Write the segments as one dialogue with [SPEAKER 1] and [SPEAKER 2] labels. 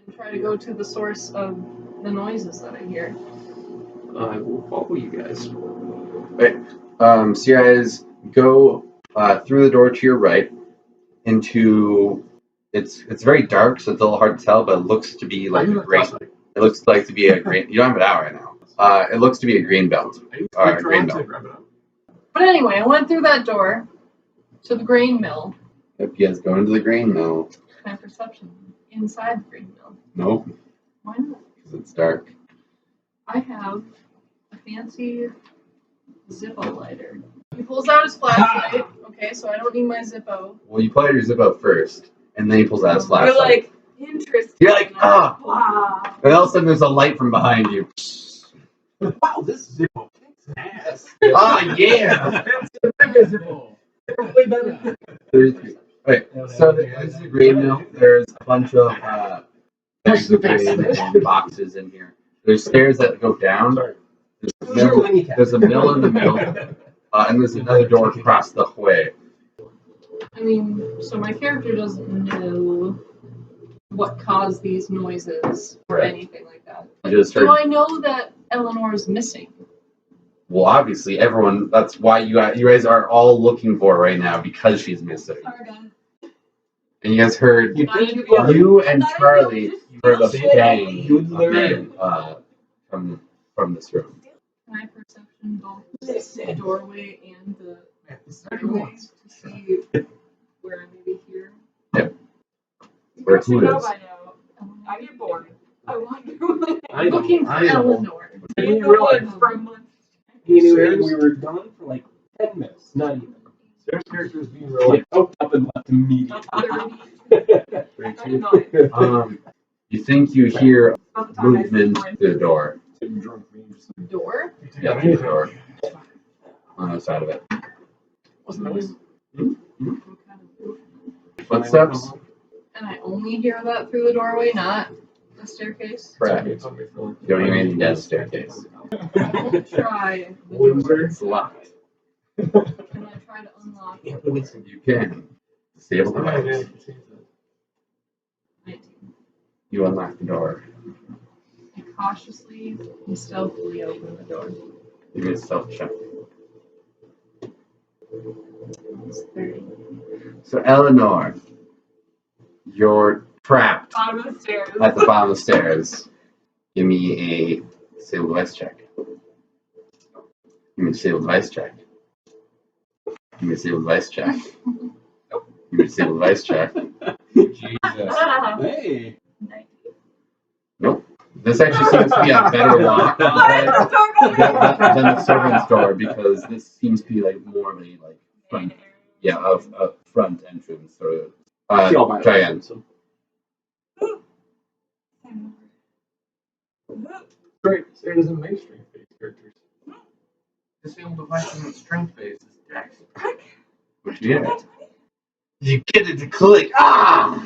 [SPEAKER 1] and try to go to the source of the noises that I hear.
[SPEAKER 2] I will follow you guys.
[SPEAKER 3] Right. So you guys go through the door to your right into. It's very dark, so it's a little hard to tell, but it looks to be like a grain. It looks like to be a grain. You don't have it out right now. It looks to be a grain belt. Grain mill.
[SPEAKER 1] But anyway, I went through that door to the grain mill.
[SPEAKER 3] If you guys go into the grain mill.
[SPEAKER 1] My perception inside the grain mill.
[SPEAKER 3] Nope.
[SPEAKER 1] Why not?
[SPEAKER 3] Because it's dark.
[SPEAKER 1] I have a fancy Zippo lighter. He pulls out his flashlight. Okay, so I don't need my Zippo.
[SPEAKER 3] Well, you pull out your Zippo first, and then he pulls out his flashlight.
[SPEAKER 1] You're like, interesting.
[SPEAKER 3] You're like, ah!
[SPEAKER 1] Wow.
[SPEAKER 3] And all of a sudden there's a light from behind you.
[SPEAKER 4] Wow, this Zippo kicks ass.
[SPEAKER 3] Oh, yeah!
[SPEAKER 4] Zippo. Way better.
[SPEAKER 3] Okay, so this is a grain mill. There's a bunch of bags of grain and boxes in here. There's stairs that go down. There's a mill in the middle, and there's another door across the way.
[SPEAKER 1] I mean, so my character doesn't know what caused these noises or anything like that. Do I know that Eleanor is missing?
[SPEAKER 3] Well, obviously, everyone. That's why you guys are all looking for her right now, because she's missing. And you guys heard you and Charlie heard a bang from this room.
[SPEAKER 1] My perception both the doorway and the stairway to see where I may be here.
[SPEAKER 3] Yep. Where who is?
[SPEAKER 5] I get bored. I wonder.
[SPEAKER 1] I'm looking for Eleanor.
[SPEAKER 4] We were gone for like 10 minutes, not even. Their characters being like up and left immediately.
[SPEAKER 3] You think you hear movement through the door?
[SPEAKER 1] Door?
[SPEAKER 3] Yeah, through the door. On the side of it.
[SPEAKER 4] What's the noise?
[SPEAKER 3] Footsteps?
[SPEAKER 1] And I only hear that through the doorway, not the staircase?
[SPEAKER 3] Correct. You don't hear anything down the staircase.
[SPEAKER 1] I won't try the door.
[SPEAKER 3] It's locked.
[SPEAKER 1] Can I try to unlock it?
[SPEAKER 3] You can. Disable the lights.
[SPEAKER 1] 19.
[SPEAKER 3] You unlock the door.
[SPEAKER 1] I cautiously and stealthily open the door.
[SPEAKER 3] You get a stealth check.
[SPEAKER 1] It's 30.
[SPEAKER 3] So, Eleanor, you're trapped
[SPEAKER 5] Bottom of the stairs.
[SPEAKER 3] at the bottom of the stairs. Give me a disable device check. Give me a disable device check. Give me a disable device check. Give me a disable device check.
[SPEAKER 4] Jesus. Hey.
[SPEAKER 3] Nope. This actually seems to be a better lock than the servant's door, because this seems to be like more of a front, a front entrance sort of. Cheyenne.
[SPEAKER 4] Great. Sarah doesn't make strength based characters.
[SPEAKER 3] Disable device in the strength base is dex. What you get? You get it to click. Ah!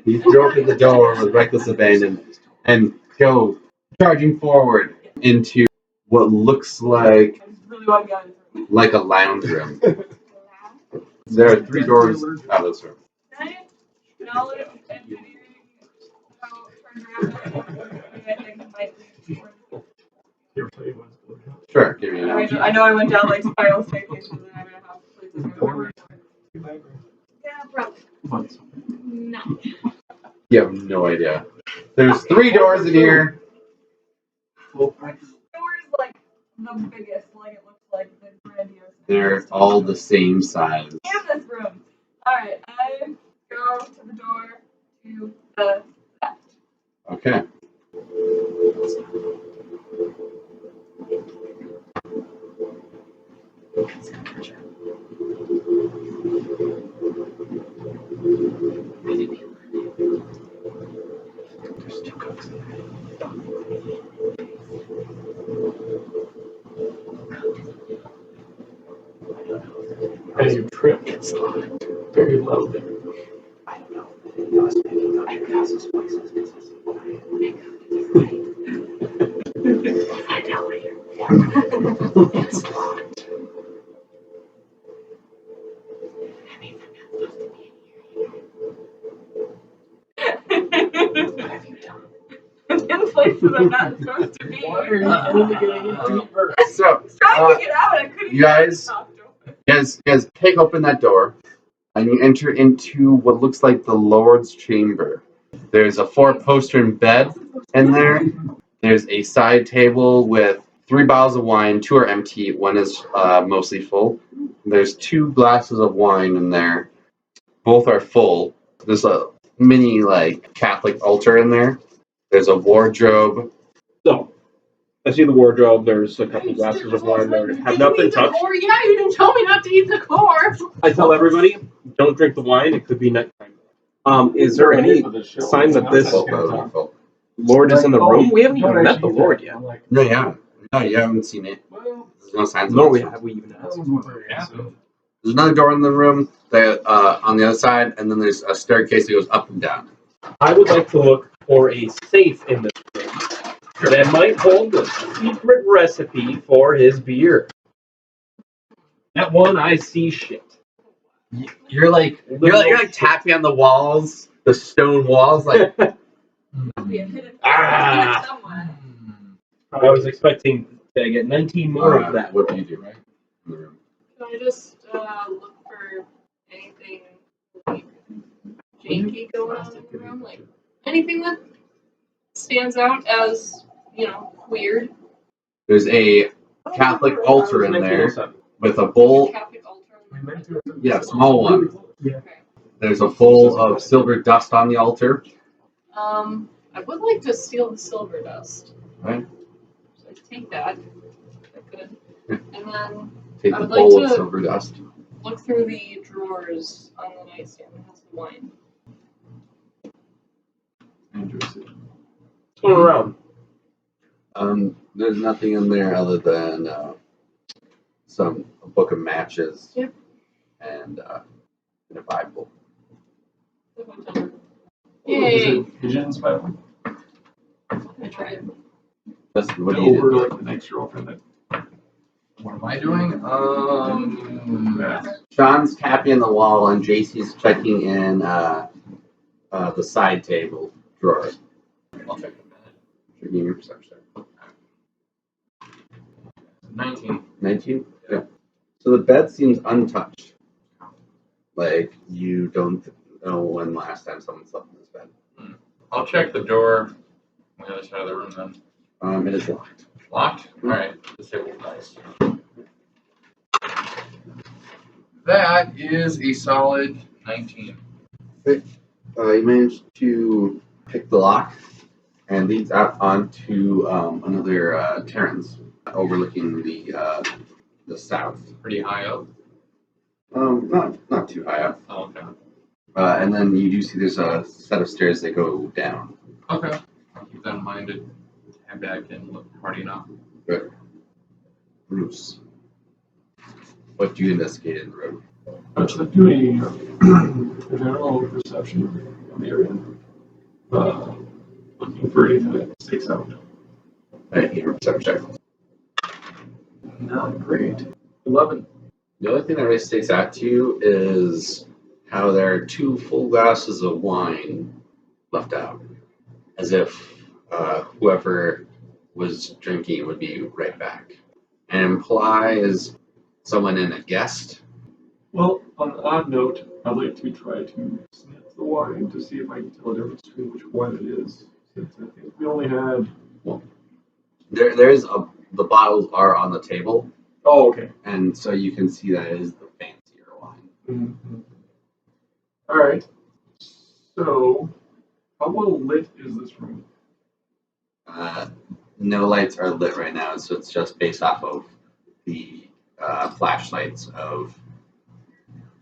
[SPEAKER 3] You throw open the door with reckless abandon and go charging forward into what looks like a lounge room. There are 3 doors out of this room. Sure, give me an option.
[SPEAKER 5] I know I went down like spiral staircases and I'm gonna have places to go. Yeah, probably. No.
[SPEAKER 3] You have no idea. There's 3 doors in here.
[SPEAKER 5] The door is like the biggest, like it looks like the grandiose.
[SPEAKER 3] They're all the same size.
[SPEAKER 5] In this room. Alright, I go to the door to the left.
[SPEAKER 3] Okay. There's 2 cooks in there.
[SPEAKER 4] And you trip. It's locked. Very low there.
[SPEAKER 3] I don't know. I was picking up your cousin's voices because I said, when I pick up, it's right. Find out later. It's locked. I mean, I'm not supposed to be in here.
[SPEAKER 5] places I'm not supposed to be.
[SPEAKER 4] Why are you only getting into it first?
[SPEAKER 3] So,
[SPEAKER 5] I was trying to get out. I couldn't
[SPEAKER 3] you guys-
[SPEAKER 5] get out.
[SPEAKER 3] you guys take open that door, and you enter into what looks like the Lord's Chamber. There's a 4-poster bed in there. There's a side table with 3 bottles of wine. 2 are empty. 1 is mostly full. There's 2 glasses of wine in there. Both are full. There's a mini Catholic altar in there. There's a wardrobe.
[SPEAKER 4] So, I see the wardrobe. There's a couple glasses of wine there. Have not been touched.
[SPEAKER 1] Core? Yeah, you didn't tell me not to eat the core.
[SPEAKER 4] I tell everybody, don't drink the wine. It could be nighttime. Is there any sign that this Lord is in the room? We haven't even met the Lord yet.
[SPEAKER 3] No, you haven't seen it.
[SPEAKER 4] Well,
[SPEAKER 3] There's no signs of
[SPEAKER 4] nor
[SPEAKER 3] it.
[SPEAKER 4] have we even asked.
[SPEAKER 3] There's another door in the room that, on the other side, and then there's a staircase that goes up and down.
[SPEAKER 4] I would like to look for a safe in this room that might hold a secret recipe for his beer. That one, I see shit.
[SPEAKER 3] You're like tapping on the walls, the stone walls, like.
[SPEAKER 4] Ah!
[SPEAKER 5] Somewhere.
[SPEAKER 4] I was expecting to get 19 more of that.
[SPEAKER 3] What do you do, right? In the room.
[SPEAKER 1] Can I just look for anything janky going on in the room? Like anything that stands out as, weird?
[SPEAKER 3] There's a Catholic altar in there with a bowl.
[SPEAKER 1] Catholic altar in there?
[SPEAKER 3] Yeah, small one.
[SPEAKER 1] Okay.
[SPEAKER 3] There's a bowl of silver dust on the altar.
[SPEAKER 1] I would like to steal the silver dust.
[SPEAKER 3] Right.
[SPEAKER 1] So I take that. I could.
[SPEAKER 3] Yeah.
[SPEAKER 1] And then
[SPEAKER 3] Take
[SPEAKER 1] I
[SPEAKER 3] the
[SPEAKER 1] would like
[SPEAKER 3] bowl of
[SPEAKER 1] to-
[SPEAKER 3] silver dust.
[SPEAKER 1] look through the drawers on the nightstand that has the wine.
[SPEAKER 3] Interesting.
[SPEAKER 4] What's going around?
[SPEAKER 3] There's nothing in there other than a book of matches.
[SPEAKER 1] Yep.
[SPEAKER 3] And a Bible.
[SPEAKER 1] Yay!
[SPEAKER 6] Pigeons, by the way.
[SPEAKER 1] I tried.
[SPEAKER 3] That's what do you
[SPEAKER 6] Over
[SPEAKER 3] do?
[SPEAKER 6] like the next girlfriend. What am I doing?
[SPEAKER 3] Sean's tapping the wall and JC's checking in the side table drawer.
[SPEAKER 6] I'll check in a minute.
[SPEAKER 3] Checking your perception.
[SPEAKER 6] 19.
[SPEAKER 3] 19? Yeah. So the bed seems untouched. Like you don't know when last time someone slept in this bed.
[SPEAKER 6] I'll check the door on the other side of the room then.
[SPEAKER 3] It is locked.
[SPEAKER 6] Locked? Alright. Disable dice. That is a solid 19.
[SPEAKER 3] You managed to pick the lock and leads out onto another terrace overlooking the south.
[SPEAKER 6] Pretty high up.
[SPEAKER 3] Not too high up.
[SPEAKER 6] Oh, okay.
[SPEAKER 3] And then you do see there's a set of stairs that go down.
[SPEAKER 6] Okay. I'll keep that in mind to head back and look hardy enough.
[SPEAKER 3] Good. Bruce, what do you investigate in the room?
[SPEAKER 6] Let's do a general perception of the area. Looking for anything that sticks out.
[SPEAKER 3] Your perception check.
[SPEAKER 6] Not great. 11.
[SPEAKER 3] The only thing that really sticks out to you is how there are 2 full glasses of wine left out, as if whoever was drinking would be right back, and implies someone in a guest.
[SPEAKER 6] Well, on an odd note, I'd like to try to sniff the wine to see if I can tell the difference between which one it is. Since I think we only had.
[SPEAKER 3] The bottles are on the table,
[SPEAKER 6] Oh, okay.
[SPEAKER 3] and so you can see that it is the fancier wine.
[SPEAKER 6] Mm-hmm. All right. So, how well lit is this room?
[SPEAKER 3] No lights are lit right now, so it's just based off of the flashlights of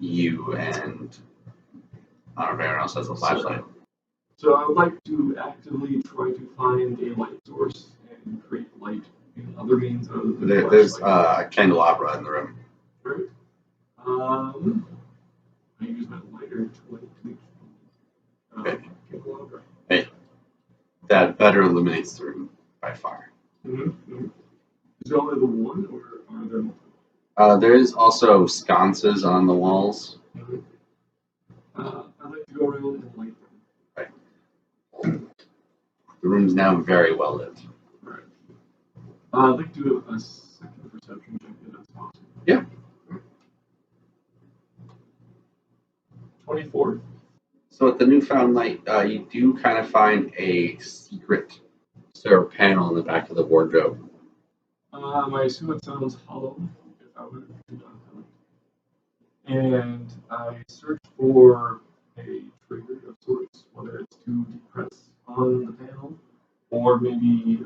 [SPEAKER 3] you and I don't know if anyone else has a flashlight.
[SPEAKER 6] So I would like to actively try to find a light source and create light in other means other than
[SPEAKER 3] There's
[SPEAKER 6] flashlight.
[SPEAKER 3] a candelabra in the room.
[SPEAKER 6] Right. I use my lighter to light the candelabra.
[SPEAKER 3] That better illuminates the room by far.
[SPEAKER 6] Mm-hmm. Is there only the one, or are there multiple?
[SPEAKER 3] There is also sconces on the walls.
[SPEAKER 6] Mm-hmm. I'd like to go around and light them.
[SPEAKER 3] The room's now very well lit.
[SPEAKER 6] Right. I'd like to do a second perception check if that's possible.
[SPEAKER 3] Yeah.
[SPEAKER 6] 24.
[SPEAKER 3] So with the newfound light, you do kind of find a secret sort of panel in the back of the wardrobe.
[SPEAKER 6] I assume it sounds hollow if I would have done that. And I search for a trigger of sorts, whether it's to depress on the panel or maybe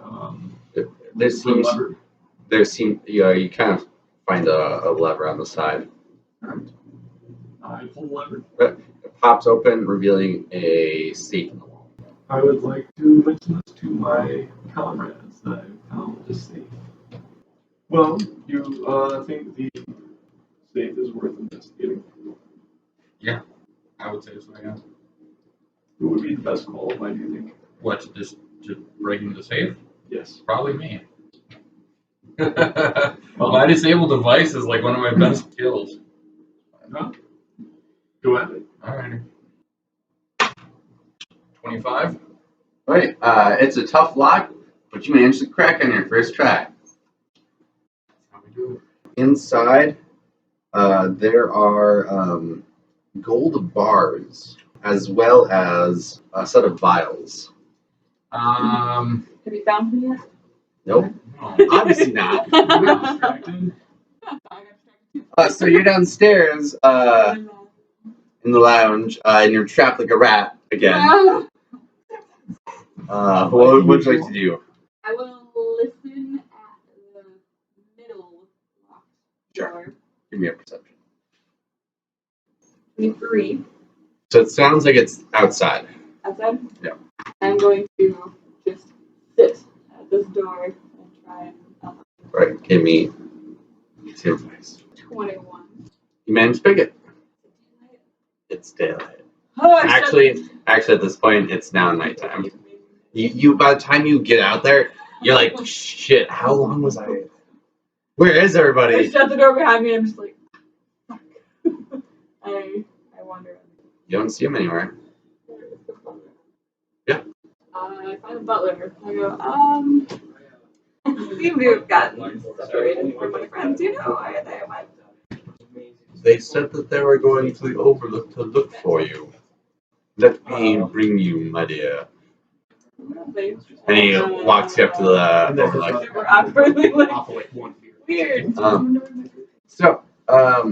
[SPEAKER 3] You kind of find a lever on the side.
[SPEAKER 6] Alright. I pull the lever.
[SPEAKER 3] It pops open, revealing a safe in the wall.
[SPEAKER 6] I would like to mention this to my comrades that I found this safe. Well, you think the safe is worth investigating?
[SPEAKER 7] Yeah, I would say so, yeah.
[SPEAKER 6] Who would be the best qualified, do you think?
[SPEAKER 7] What, just to break into the safe?
[SPEAKER 6] Yes.
[SPEAKER 7] Probably me. My disabled device is like one of my best skills.
[SPEAKER 6] Huh? Go at it.
[SPEAKER 7] Alrighty. 25?
[SPEAKER 3] Right. It's a tough lock, but you managed to crack on your first try.
[SPEAKER 7] How we do
[SPEAKER 3] Inside, there are gold bars as well as a set of vials.
[SPEAKER 7] it.
[SPEAKER 1] Have you found me yet?
[SPEAKER 3] Nope,
[SPEAKER 7] No.
[SPEAKER 3] obviously not.
[SPEAKER 6] Distracted.
[SPEAKER 3] So you're downstairs in the lounge, and you're trapped like a rat again. What would you like to do?
[SPEAKER 1] I will listen at the middle locked door.
[SPEAKER 3] Give me a perception.
[SPEAKER 1] 23.
[SPEAKER 3] So it sounds like it's outside.
[SPEAKER 1] Outside?
[SPEAKER 3] Yeah.
[SPEAKER 1] I'm going to just sit at this door and try and unlock it.
[SPEAKER 3] Right. Give me two advice.
[SPEAKER 1] 21.
[SPEAKER 3] You managed to pick it. It's daylight.
[SPEAKER 1] Oh,
[SPEAKER 3] Actually, at this point, it's now nighttime. You by the time you get out there, you're like, shit. How long was I? Where is
[SPEAKER 1] I
[SPEAKER 3] everybody?
[SPEAKER 1] shut the door behind me. I'm just like, fuck. I wander.
[SPEAKER 3] You don't see him anywhere. Yeah.
[SPEAKER 1] I find the butler. I go, seem to have gotten separated from my friends. You know why they went?
[SPEAKER 3] They said that they were going to the Overlook to look for you. Let me bring you, my dear. And he walks you up to the Overlook.
[SPEAKER 1] Super awkwardly like,
[SPEAKER 2] Like one here.
[SPEAKER 1] weird.
[SPEAKER 3] So,
[SPEAKER 2] I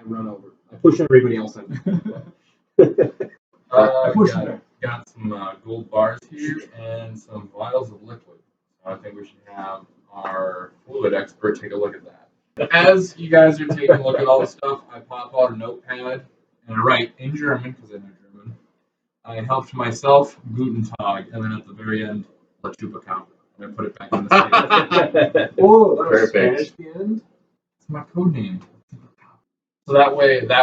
[SPEAKER 2] run over. I push everybody else in.
[SPEAKER 6] I push it.
[SPEAKER 7] Got some gold bars here and some vials of liquid. I think we should have our fluid expert take a look at that. As you guys are taking a look at all the stuff, I pop out a notepad and I write in German, because I know German. I helped myself, Guten Tag, and then at the very end, La Chupacabra. And I put it back in the safe.
[SPEAKER 6] Oh, that was
[SPEAKER 3] Perfect.
[SPEAKER 6] Spanish at the end?
[SPEAKER 7] It's my code name. So that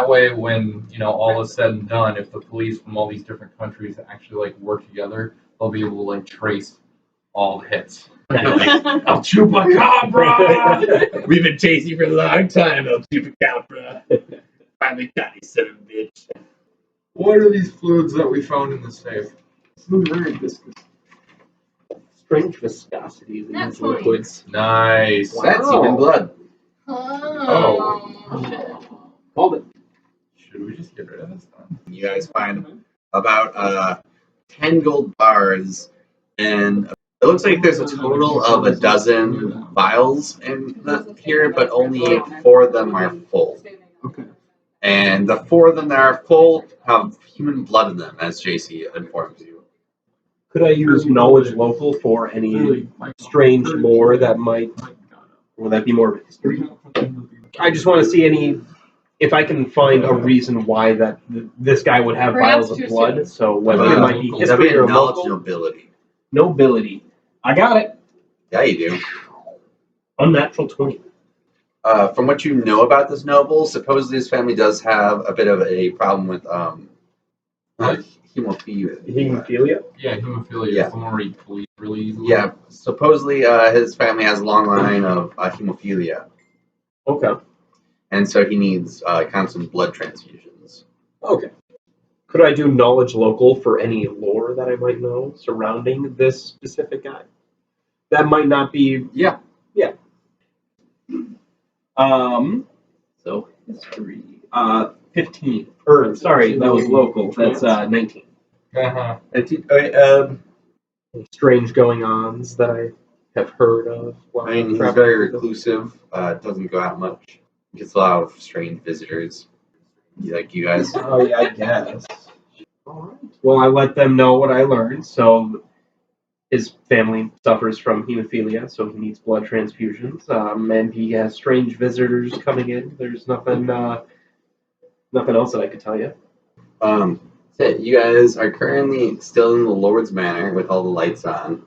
[SPEAKER 7] way, when all is said and done, if the police from all these different countries actually work together, they'll be able to trace all the hits. El Chupacabra!
[SPEAKER 3] we've been chasing you for a long time, El Chupacabra. Finally got you, son of a bitch.
[SPEAKER 7] What are these fluids that we found in the safe?
[SPEAKER 6] It's very viscous.
[SPEAKER 2] Strange viscosity in
[SPEAKER 1] That's
[SPEAKER 2] these liquids.
[SPEAKER 7] Nice.
[SPEAKER 2] Wow.
[SPEAKER 3] That's human blood.
[SPEAKER 1] Oh, shit.
[SPEAKER 2] Called it.
[SPEAKER 7] Should we just get rid of this then?
[SPEAKER 3] You guys find about 10 gold bars, and it looks like there's a total of a dozen vials in here, but only 4 of them are full.
[SPEAKER 6] Okay.
[SPEAKER 3] And the 4 of them that are full have human blood in them, as JC informs you.
[SPEAKER 2] Could I use knowledge local for any strange lore that might? Will that be more of a history? I just want to see if I can find a reason why that this guy would have
[SPEAKER 1] Perhaps
[SPEAKER 2] vials of
[SPEAKER 1] too
[SPEAKER 2] blood.
[SPEAKER 1] soon.
[SPEAKER 2] So whether it might be
[SPEAKER 7] That'd
[SPEAKER 3] That'd be
[SPEAKER 2] history
[SPEAKER 3] a
[SPEAKER 2] or
[SPEAKER 3] knowledge
[SPEAKER 2] local.
[SPEAKER 3] nobility.
[SPEAKER 2] Nobility. I got it.
[SPEAKER 3] Yeah, you do.
[SPEAKER 2] Unnatural 20.
[SPEAKER 3] From what you know about this noble, supposedly his family does have a bit of a problem with hemophilia.
[SPEAKER 2] Hemophilia.
[SPEAKER 7] Yeah, hemophilia.
[SPEAKER 3] Yeah.
[SPEAKER 7] Someone read police really easily.
[SPEAKER 3] Yeah, supposedly his family has a long line of hemophilia,
[SPEAKER 2] Okay.
[SPEAKER 3] and so he needs constant blood transfusions.
[SPEAKER 2] Okay. Could I do knowledge local for any lore that I might know surrounding this specific guy? That might not be.
[SPEAKER 3] Yeah.
[SPEAKER 2] Yeah. So history. 15. Or sorry, that was local. That's 19.
[SPEAKER 7] Uh-huh.
[SPEAKER 2] Strange going-ons that I have heard of.
[SPEAKER 3] I mean, he's very reclusive. Doesn't go out much. Gets a lot of strange visitors, like you guys.
[SPEAKER 2] Oh yeah, I guess. All right. Well, I let them know what I learned. So his family suffers from hemophilia, so he needs blood transfusions. And he has strange visitors coming in. There's nothing else that I could tell you.
[SPEAKER 3] So you guys are currently still in the Lord's Manor with all the lights on,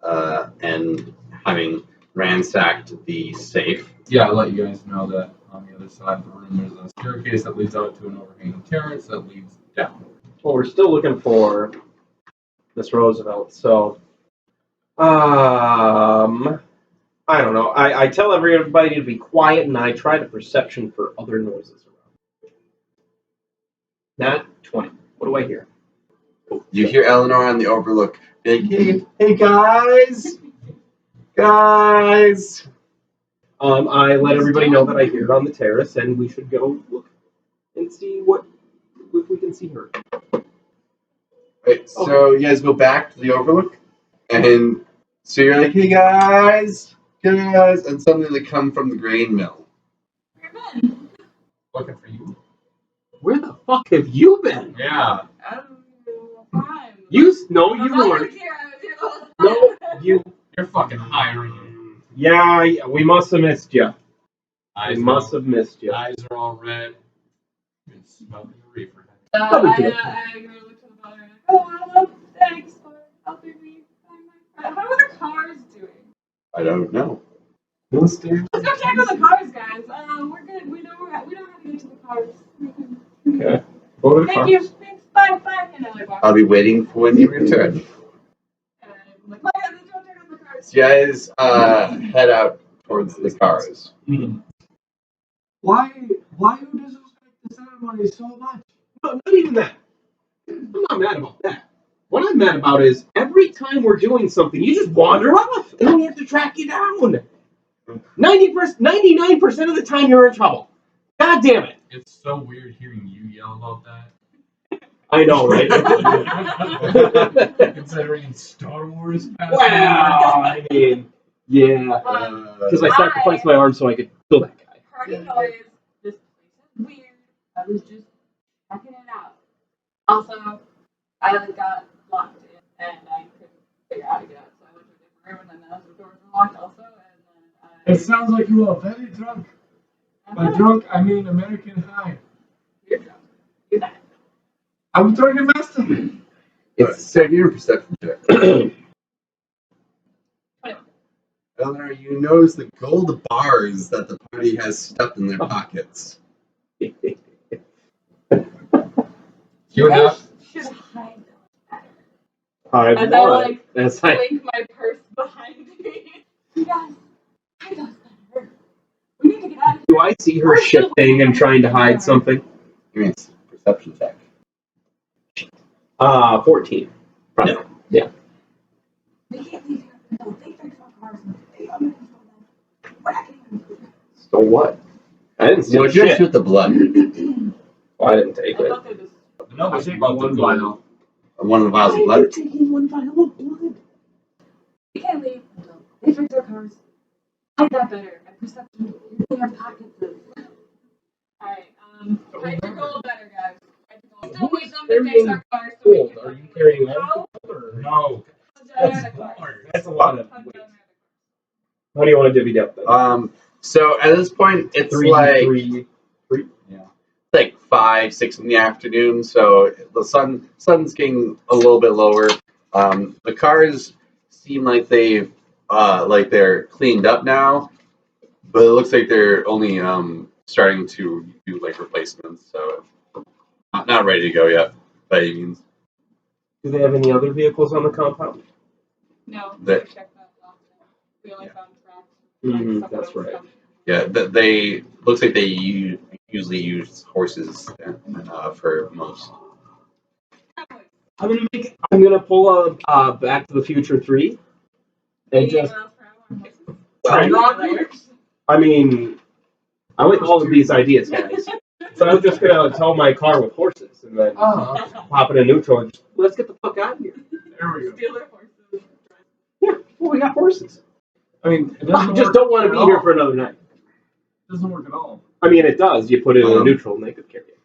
[SPEAKER 3] and having ransacked the safe.
[SPEAKER 7] Yeah, I'll let you guys know that on the other side of the room there's a staircase that leads out to an overhanging terrace that leads down.
[SPEAKER 2] Well, we're still looking for Miss Roosevelt, so I don't know. I tell everybody to be quiet, and I try to perception for other noises around. Nat 20. What do I hear?
[SPEAKER 3] You hear Eleanor on the overlook. Hey guys!
[SPEAKER 2] I let everybody know that I hear it on the terrace, and we should go look and see if we can see her.
[SPEAKER 3] Right, so you guys go back to the overlook, and so you're like, hey guys, and suddenly they come from the grain mill.
[SPEAKER 7] Looking for you?
[SPEAKER 2] Where the fuck have you been?
[SPEAKER 7] Yeah.
[SPEAKER 5] Fine.
[SPEAKER 2] You weren't.
[SPEAKER 5] I was here the whole time.
[SPEAKER 2] No, you.
[SPEAKER 7] You're fucking hiring.
[SPEAKER 2] Yeah, we must have missed you.
[SPEAKER 7] Eyes
[SPEAKER 2] Must have missed you.
[SPEAKER 7] Eyes are all red. You've been smoking the reefer.
[SPEAKER 5] I go look to the brother and I go, hello, thanks for helping me find my friend. How are the cars doing?
[SPEAKER 3] I don't know.
[SPEAKER 5] Let's go check on the cars, guys. We're good. We know how to get to the cars.
[SPEAKER 2] Okay. Go to the car.
[SPEAKER 5] Thank you. Thanks. Bye. Bye. And I like walk.
[SPEAKER 3] I'll be waiting for when you return.
[SPEAKER 5] And I'm like, let's go check on the cars.
[SPEAKER 3] So you guys head out towards the cars.
[SPEAKER 2] Mm-hmm.
[SPEAKER 6] Why do you disrespect the ceremony so much?
[SPEAKER 2] No, not even that. I'm not mad about that. What I'm mad about is every time we're doing something, you just wander off, and then we have to track you down. 99% of the time, you're in trouble. God damn it!
[SPEAKER 7] It's so weird hearing you yell about that.
[SPEAKER 2] I know, right?
[SPEAKER 7] Considering in Star Wars.
[SPEAKER 2] Wow, I mean, yeah, because I sacrificed my arm so I could kill that guy.
[SPEAKER 5] Party noise. This place is weird. I was just checking it out. Also, I got locked in and I couldn't figure out how to get out, so I went to a different room and then the doors were locked also. And
[SPEAKER 6] It sounds like you are very drunk. By drunk, I mean American high.
[SPEAKER 5] You're drunk. You're that.
[SPEAKER 6] I'm talking master.
[SPEAKER 3] It's so your perception check. Eleanor, you notice the gold bars that the party has stuffed in their pockets.
[SPEAKER 7] You have.
[SPEAKER 5] Should hide them
[SPEAKER 2] Hide
[SPEAKER 5] as I
[SPEAKER 2] what?
[SPEAKER 5] blink my purse behind me. You guys, hide those better. We need to get out of here.
[SPEAKER 2] Do I see her shifting and trying to hide something?
[SPEAKER 3] Give me a perception check.
[SPEAKER 2] 14. Probably.
[SPEAKER 3] No.
[SPEAKER 2] Yeah.
[SPEAKER 5] We can't leave here. No, they fixed our cars. They are making them. We're not getting them.
[SPEAKER 2] So what? I didn't see
[SPEAKER 3] No,
[SPEAKER 2] shit.
[SPEAKER 3] just with the blood.
[SPEAKER 2] I didn't take
[SPEAKER 5] I
[SPEAKER 2] it.
[SPEAKER 5] thought they just.
[SPEAKER 7] No,
[SPEAKER 6] I take one vial.
[SPEAKER 3] One of the vials of blood.
[SPEAKER 2] Taking one vial of blood.
[SPEAKER 5] We can't leave. No. They fixed our cars. Hide that better. And perception. In our pockets. Alright, hide your gold better, guys. Hide your gold. Still need them to fix our cars. So we can
[SPEAKER 2] Are you carrying
[SPEAKER 5] How?
[SPEAKER 2] gold? Or?
[SPEAKER 7] No.
[SPEAKER 2] That's a lot of weight. How do you want to divvy it up then?
[SPEAKER 3] So at this point, it's like 5, 6 in the afternoon. So the sun's getting a little bit lower. The cars seem like they're cleaned up now, but it looks like they're only starting to do like replacements. So not ready to go yet by any means.
[SPEAKER 2] Do they have any other vehicles on the compound?
[SPEAKER 5] No,
[SPEAKER 3] That-
[SPEAKER 5] we checked that last time. We only found tracks.
[SPEAKER 2] Mm-hmm, that's right.
[SPEAKER 3] Yeah, they looks like they usually use horses for most.
[SPEAKER 2] I'm gonna pull a Back to the Future 3 and just. I mean, I like all of these ideas, guys. So I'm just gonna tow my car with horses and then pop it in neutral and just let's get the fuck out of here.
[SPEAKER 6] There we go.
[SPEAKER 5] Steal their horses.
[SPEAKER 2] Yeah, well, we got horses.
[SPEAKER 6] I mean, it
[SPEAKER 2] I
[SPEAKER 6] doesn't
[SPEAKER 2] just
[SPEAKER 6] work
[SPEAKER 2] don't want to be
[SPEAKER 6] at
[SPEAKER 2] here
[SPEAKER 6] all.
[SPEAKER 2] for another night.
[SPEAKER 6] It doesn't work at all.
[SPEAKER 2] I mean, it does. You put it in neutral and they could carry it.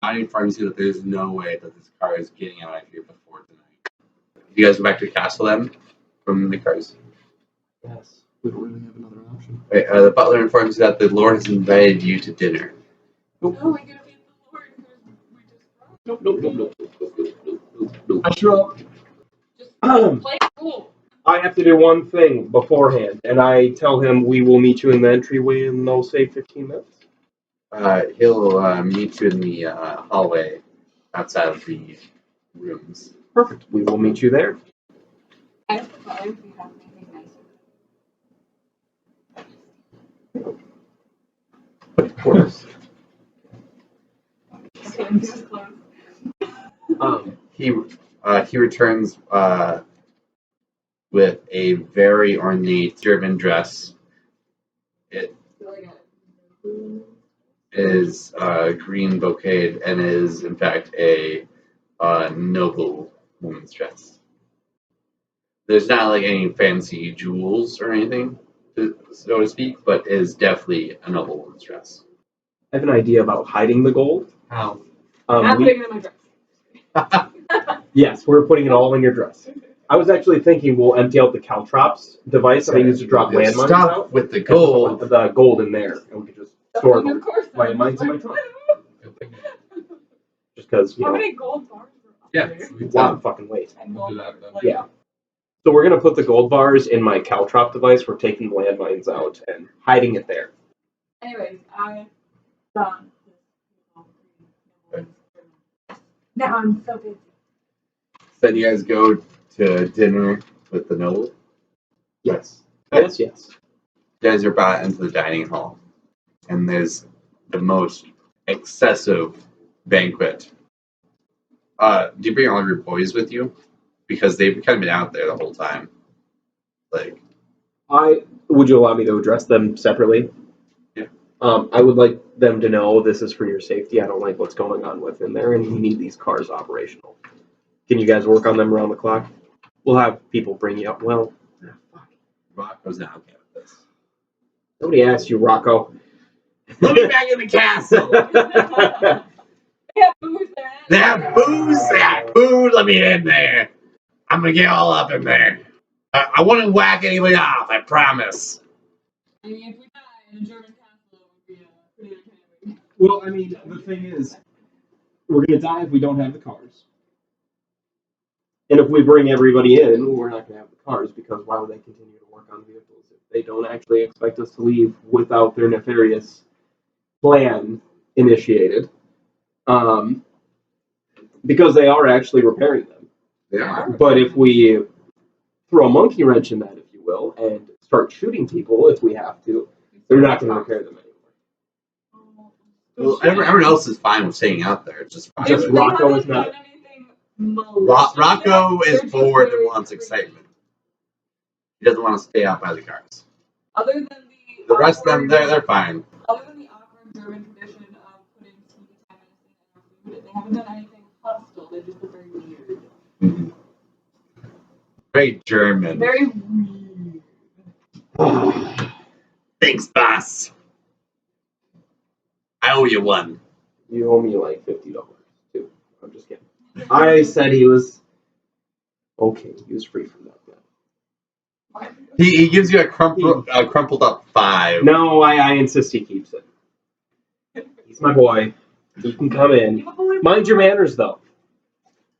[SPEAKER 3] I informs you that there's no way that this car is getting out of here before tonight. You guys go back to the castle then from the cars.
[SPEAKER 2] Yes.
[SPEAKER 6] We don't really have another option.
[SPEAKER 3] Right, the butler informs you that the Lord has invited you to dinner.
[SPEAKER 5] No, we gotta be the Lord. We just
[SPEAKER 2] Nope.
[SPEAKER 6] I show up.
[SPEAKER 5] just play it cool.
[SPEAKER 2] I have to do one thing beforehand, and I tell him we will meet you in the entryway in, they'll say 15 minutes.
[SPEAKER 3] He'll meet you in the hallway outside of the rooms.
[SPEAKER 2] Perfect. We will meet you there.
[SPEAKER 5] I have to buy if we have anything nicer.
[SPEAKER 2] Of course.
[SPEAKER 5] Just close.
[SPEAKER 3] He returns with a very ornate German dress. It is green brocade and is in fact a noble woman's dress. There's not like any fancy jewels or anything, so to speak, but it is definitely a noble woman's dress.
[SPEAKER 2] I have an idea about hiding the gold.
[SPEAKER 3] How?
[SPEAKER 5] Not putting it in my dress.
[SPEAKER 2] Yes, we're putting it all in your dress. I was actually thinking we'll empty out the caltrops device that I use to drop landmines
[SPEAKER 3] Stop
[SPEAKER 2] out.
[SPEAKER 3] with the gold.
[SPEAKER 2] Put the gold in there, and we could just store the
[SPEAKER 5] Of course.
[SPEAKER 2] landmines in my trunk. Just because,
[SPEAKER 5] How many gold bars were up
[SPEAKER 7] Yeah,
[SPEAKER 5] there?
[SPEAKER 7] sweet.
[SPEAKER 2] wow, fucking wait.
[SPEAKER 5] And
[SPEAKER 7] We'll do
[SPEAKER 5] gold
[SPEAKER 7] that then.
[SPEAKER 5] like-
[SPEAKER 2] Yeah. So we're gonna put the gold bars in my caltrop device. We're taking the landmines out and hiding it there.
[SPEAKER 5] Anyways, I done. Now I'm so busy.
[SPEAKER 3] Then you guys go to dinner with the noble.
[SPEAKER 2] Yes. Yes.
[SPEAKER 3] You guys are brought into the dining hall, and there's the most excessive banquet. Do you bring all of your boys with you? Because they've kind of been out there the whole time. Like,
[SPEAKER 2] Would you allow me to address them separately?
[SPEAKER 3] Yeah.
[SPEAKER 2] I would like them to know this is for your safety. I don't like what's going on within there, and we need these cars operational. Can you guys work on them around the clock? We'll have people bring you up. Well,
[SPEAKER 3] Rocco's not okay with this.
[SPEAKER 2] nobody asked you, Rocco.
[SPEAKER 3] Let me back in the castle.
[SPEAKER 5] They have booze there.
[SPEAKER 3] They have booze. They have food. Let me in there. I'm gonna get all up in there. I wouldn't whack anybody off. I promise.
[SPEAKER 5] I mean, if we die in a German castle, it would be pretty entertaining.
[SPEAKER 2] Well, I mean, the thing is, we're going to die if we don't have the cars. And if we bring everybody in, we're not going to have the cars, because why would they continue to work on vehicles if they don't actually expect us to leave without their nefarious plan initiated? Because they are actually repairing them.
[SPEAKER 3] They are.
[SPEAKER 2] But if we throw a monkey wrench in that, if you will, and start shooting people if we have to, they're not going to repair them anymore.
[SPEAKER 3] Well, everyone else is fine with staying out there. It's just
[SPEAKER 2] Just
[SPEAKER 5] They
[SPEAKER 2] Rocco
[SPEAKER 5] haven't
[SPEAKER 2] is not.
[SPEAKER 5] done anything malicious
[SPEAKER 3] Rocco
[SPEAKER 5] yet.
[SPEAKER 3] is
[SPEAKER 5] They're just
[SPEAKER 3] bored and
[SPEAKER 5] very
[SPEAKER 3] wants
[SPEAKER 5] creepy.
[SPEAKER 3] excitement. He doesn't want to stay out by the cars.
[SPEAKER 5] Other than
[SPEAKER 3] The rest of them,
[SPEAKER 5] awkward-
[SPEAKER 3] they're fine.
[SPEAKER 5] Other than the awkward German tradition of putting sweet medicine in our food, they haven't done anything hostile. They just look very weird.
[SPEAKER 3] Mm-hmm. Very German.
[SPEAKER 5] Very weird.
[SPEAKER 3] Thanks, boss. I owe you one.
[SPEAKER 2] You owe me like $50 too. I'm just kidding. I said he was okay. He was free from that.
[SPEAKER 3] He gives you a crumpled up 5.
[SPEAKER 2] No, I insist he keeps it. He's my boy. He can come in. Mind your manners, though.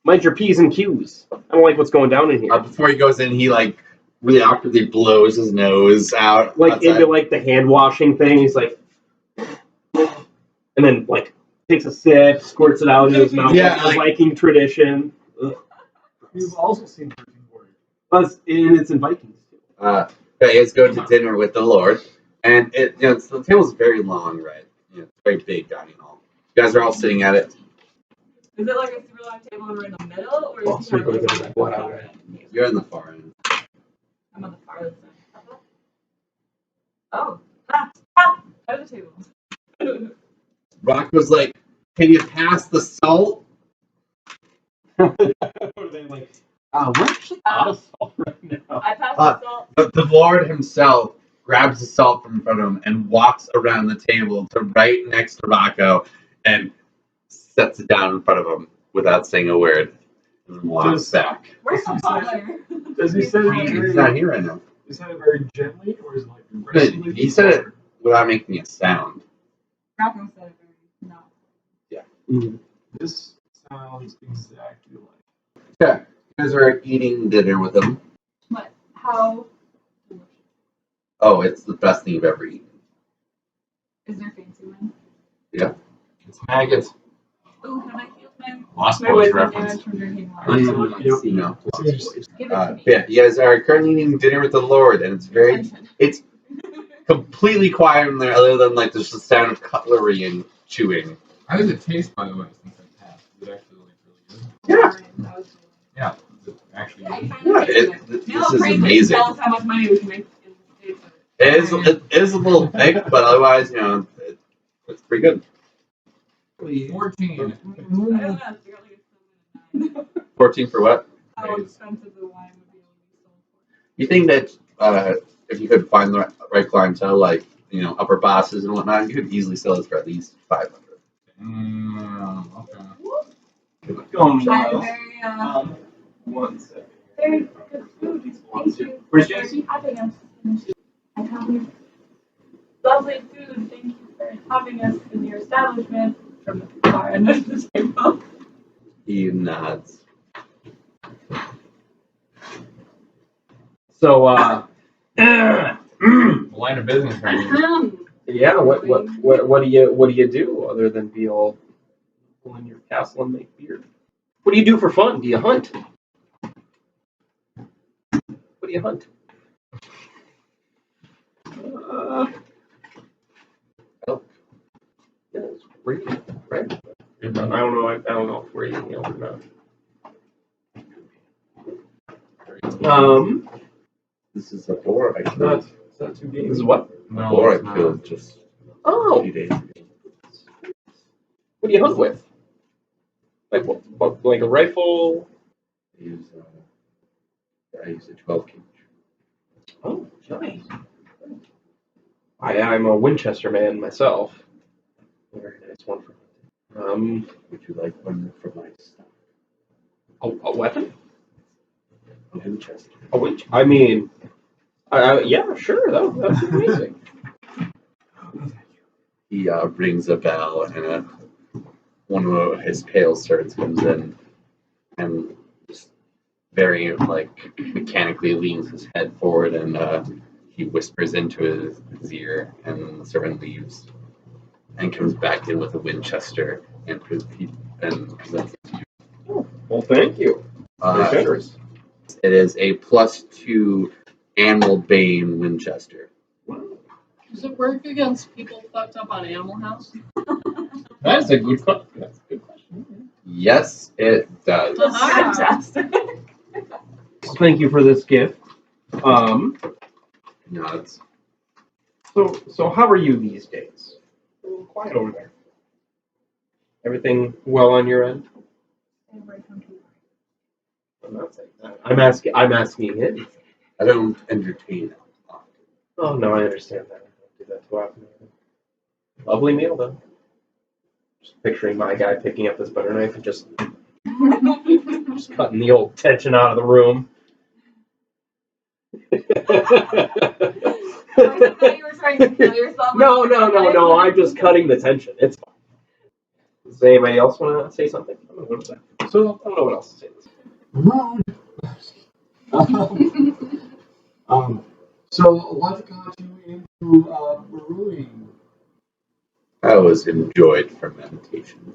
[SPEAKER 2] Mind your P's and Q's. I don't like what's going down in here.
[SPEAKER 3] Before he goes in, he like really awkwardly blows his nose out.
[SPEAKER 2] Like
[SPEAKER 3] outside.
[SPEAKER 2] into like the hand washing thing. He's like, and then like takes a sip, squirts it out in his mouth.
[SPEAKER 3] Yeah,
[SPEAKER 2] like a Viking tradition. Ugh.
[SPEAKER 6] You've also seen 13 Warriors.
[SPEAKER 2] Plus, and it's in Vikings too.
[SPEAKER 3] You guys go to dinner with the Lord, and the table's very long, right? It's a very big dining hall. You guys are all sitting at it.
[SPEAKER 5] Is it like a super long table and we're in the middle, or
[SPEAKER 2] Oh,
[SPEAKER 5] is
[SPEAKER 2] so
[SPEAKER 5] he
[SPEAKER 2] you're
[SPEAKER 5] like
[SPEAKER 2] gonna
[SPEAKER 5] on
[SPEAKER 2] go
[SPEAKER 5] the
[SPEAKER 2] out
[SPEAKER 5] far
[SPEAKER 2] there.
[SPEAKER 5] end?
[SPEAKER 3] You're in the far end.
[SPEAKER 5] I'm on the farthest end. Oh, ha! Out of the table.
[SPEAKER 3] Rock was like, "Can you pass the salt?"
[SPEAKER 2] Or they like, we're actually out of salt right now.
[SPEAKER 5] I passed the salt.
[SPEAKER 3] But the Lord himself grabs the salt from in front of him and walks around the table to right next to Rocco and sets it down in front of him without saying a word. And walks back.
[SPEAKER 5] Where's the butler?
[SPEAKER 6] Does he say it
[SPEAKER 3] He's not here right now.
[SPEAKER 6] Is that very gently, or is it like aggressively?
[SPEAKER 3] He said it without making a sound.
[SPEAKER 5] Rocco said it very no.
[SPEAKER 6] This sounds exactly like.
[SPEAKER 3] Yeah, you guys are eating dinner with him.
[SPEAKER 5] But how?
[SPEAKER 3] Oh, it's the best thing you've ever eaten.
[SPEAKER 5] Is there fancy one?
[SPEAKER 7] It's maggots.
[SPEAKER 5] Oh, can I feel my
[SPEAKER 7] Lost
[SPEAKER 5] my
[SPEAKER 7] Boys
[SPEAKER 5] wisdom
[SPEAKER 7] reference.
[SPEAKER 5] damage from drinking water?
[SPEAKER 3] No.
[SPEAKER 5] Give it to me.
[SPEAKER 3] Yeah, you guys are currently eating dinner with the Lord, and it's completely quiet in there, other than like there's the sound of cutlery and chewing.
[SPEAKER 7] How does it taste, by the way, since I passed? Is it actually really good?
[SPEAKER 3] Yeah.
[SPEAKER 7] Yeah. Is it actually
[SPEAKER 3] Yeah,
[SPEAKER 7] good?
[SPEAKER 3] this is amazing.
[SPEAKER 5] Tell us how much money we can make.
[SPEAKER 3] It is a little thick, but otherwise, it's pretty good.
[SPEAKER 7] 14.
[SPEAKER 5] I don't know. I got like a
[SPEAKER 3] 14 for what?
[SPEAKER 5] how expensive the wine would be able to be sold for.
[SPEAKER 3] You think that if you could find the right clientele, like upper bosses and whatnot, you could easily sell this for at least 500.
[SPEAKER 7] Okay.
[SPEAKER 2] Going
[SPEAKER 5] I'm
[SPEAKER 2] well.
[SPEAKER 5] very,
[SPEAKER 2] 1 second.
[SPEAKER 5] very good food. Thank you.
[SPEAKER 2] Where's
[SPEAKER 5] for
[SPEAKER 2] Jesse?
[SPEAKER 5] having us. I have your lovely food. Thank you for having us in your establishment from the far end of the table.
[SPEAKER 3] He nods.
[SPEAKER 2] So,
[SPEAKER 7] Line of business right here.
[SPEAKER 2] yeah. What do you do other than be all in your castle and make beer? What do you do for fun? Do you hunt? What do you hunt? Yeah, it's reading, right? I don't know if we're eating it or not.
[SPEAKER 3] This is a boar I
[SPEAKER 2] It's
[SPEAKER 3] killed.
[SPEAKER 2] not too big. This is what?
[SPEAKER 3] A boar I killed just a few days ago.
[SPEAKER 2] What do you hunt with? Like what? Like a rifle?
[SPEAKER 3] I use a 12 gauge.
[SPEAKER 2] Oh, nice. I'm a Winchester man myself. Very nice one for hunting.
[SPEAKER 3] Would you like one for my stuff?
[SPEAKER 2] A weapon?
[SPEAKER 3] A Winchester.
[SPEAKER 2] A winch? I mean, yeah, sure. That's amazing.
[SPEAKER 3] He rings a bell, and one of his pale servants comes in and just very mechanically leans his head forward, and he whispers into his ear, and the servant leaves and comes back in with a Winchester and presents it to you.
[SPEAKER 2] Oh, well, thank you. Very generous.
[SPEAKER 3] It is a +2 Animal Bane Winchester.
[SPEAKER 1] Does it work against people fucked up on Animal House?
[SPEAKER 2] That's a good question.
[SPEAKER 3] Yes, it does.
[SPEAKER 5] Fantastic.
[SPEAKER 2] Thank you for this gift.
[SPEAKER 3] Nods.
[SPEAKER 2] So how are you these days? A little quiet over there. Everything well on your end? I'm not saying that. I'm asking him.
[SPEAKER 3] I don't entertain often.
[SPEAKER 2] Oh no, I understand that. I don't do that too often. Lovely meal though. Just picturing my guy picking up his butter knife and just cutting the old tension out of the room.
[SPEAKER 5] I thought you were trying to kill yourself.
[SPEAKER 2] No. I'm just cutting the tension. It's fine. Does anybody else want to say something? I don't know what to say. So I don't know what else to say.
[SPEAKER 6] So what got you into brewing?
[SPEAKER 3] I always enjoyed fermentation.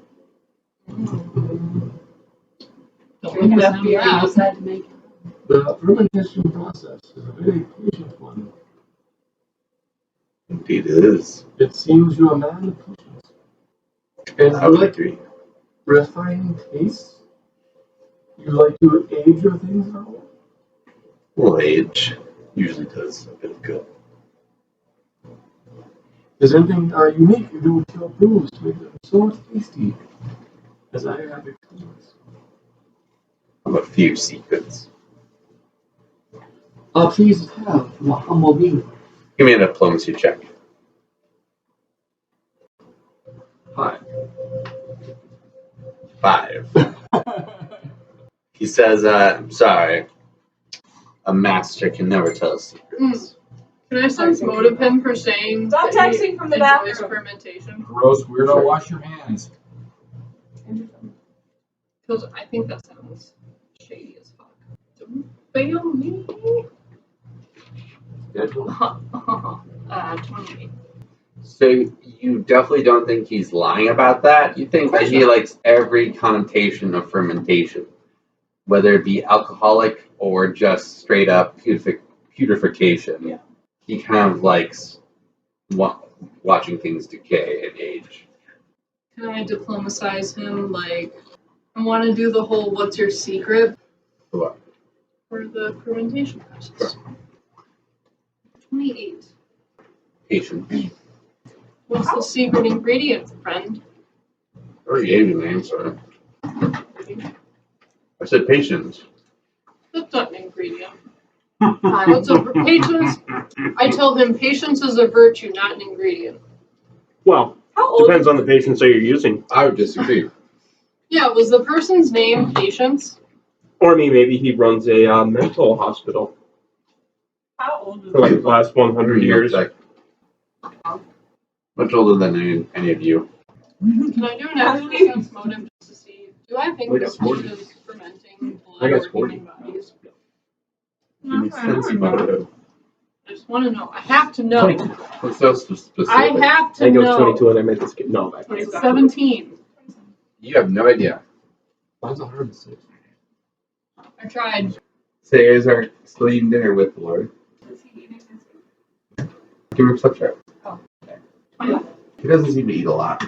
[SPEAKER 6] The fermentation process is a very patient one.
[SPEAKER 3] Indeed, it is.
[SPEAKER 6] It seems you're a man of patience. And
[SPEAKER 3] I would agree.
[SPEAKER 6] refined tastes? You like to age your things at all?
[SPEAKER 3] Well, age usually does a bit of good.
[SPEAKER 6] Is there anything unique you do with your brews to make them so tasty? As I have experienced.
[SPEAKER 3] I have a few secrets.
[SPEAKER 6] Please tell, from a humble being.
[SPEAKER 3] Give me a diplomacy check.
[SPEAKER 6] 5.
[SPEAKER 3] 5. He says, I'm sorry. A master can never tell secrets.
[SPEAKER 1] Can I sense motive him for saying
[SPEAKER 5] Stop
[SPEAKER 1] that he
[SPEAKER 5] texting from the
[SPEAKER 1] enjoys
[SPEAKER 5] bathroom.
[SPEAKER 1] fermentation?
[SPEAKER 7] Gross weirdo, wash your hands.
[SPEAKER 1] Because I think that sounds shady as fuck. Don't fail me. 28.
[SPEAKER 3] So you definitely don't think he's lying about that? You think that he likes every connotation of fermentation, whether it be alcoholic or just straight up putrefaction.
[SPEAKER 1] Yeah.
[SPEAKER 3] He kind of likes watching things decay and age.
[SPEAKER 1] Can I diplomatize him? Like, I want to do the whole "what's your secret"
[SPEAKER 3] What?
[SPEAKER 1] for the fermentation process. 28.
[SPEAKER 3] Patience.
[SPEAKER 1] What's the secret ingredient, friend?
[SPEAKER 3] I already gave you an answer. I said patience.
[SPEAKER 1] That's not an ingredient. What's a patience? I tell him patience is a virtue, not an ingredient.
[SPEAKER 2] Well, depends on the patients that you're using.
[SPEAKER 3] I would disagree.
[SPEAKER 1] Yeah, was the person's name Patience?
[SPEAKER 2] Or maybe he runs a mental hospital
[SPEAKER 5] How old is
[SPEAKER 2] for like the last 100 years.
[SPEAKER 3] Much older than any of you.
[SPEAKER 1] Can I do an actual sense motive just to see? Do I think this food is fermenting blood or human bodies?
[SPEAKER 3] Sense motive.
[SPEAKER 1] I just want to know. I have to know.
[SPEAKER 2] 22.
[SPEAKER 3] What's so specific?
[SPEAKER 1] I have to
[SPEAKER 2] I think it was
[SPEAKER 1] know.
[SPEAKER 2] 22 and I meant to skip. No, back.
[SPEAKER 1] 17.
[SPEAKER 3] You have no idea.
[SPEAKER 6] Mine's 106.
[SPEAKER 1] I tried.
[SPEAKER 3] So you guys are still eating dinner with the Lord.
[SPEAKER 5] Is he eating his food?
[SPEAKER 3] Give him a touch check.
[SPEAKER 5] Oh, okay. 21.
[SPEAKER 3] He doesn't seem to eat a lot.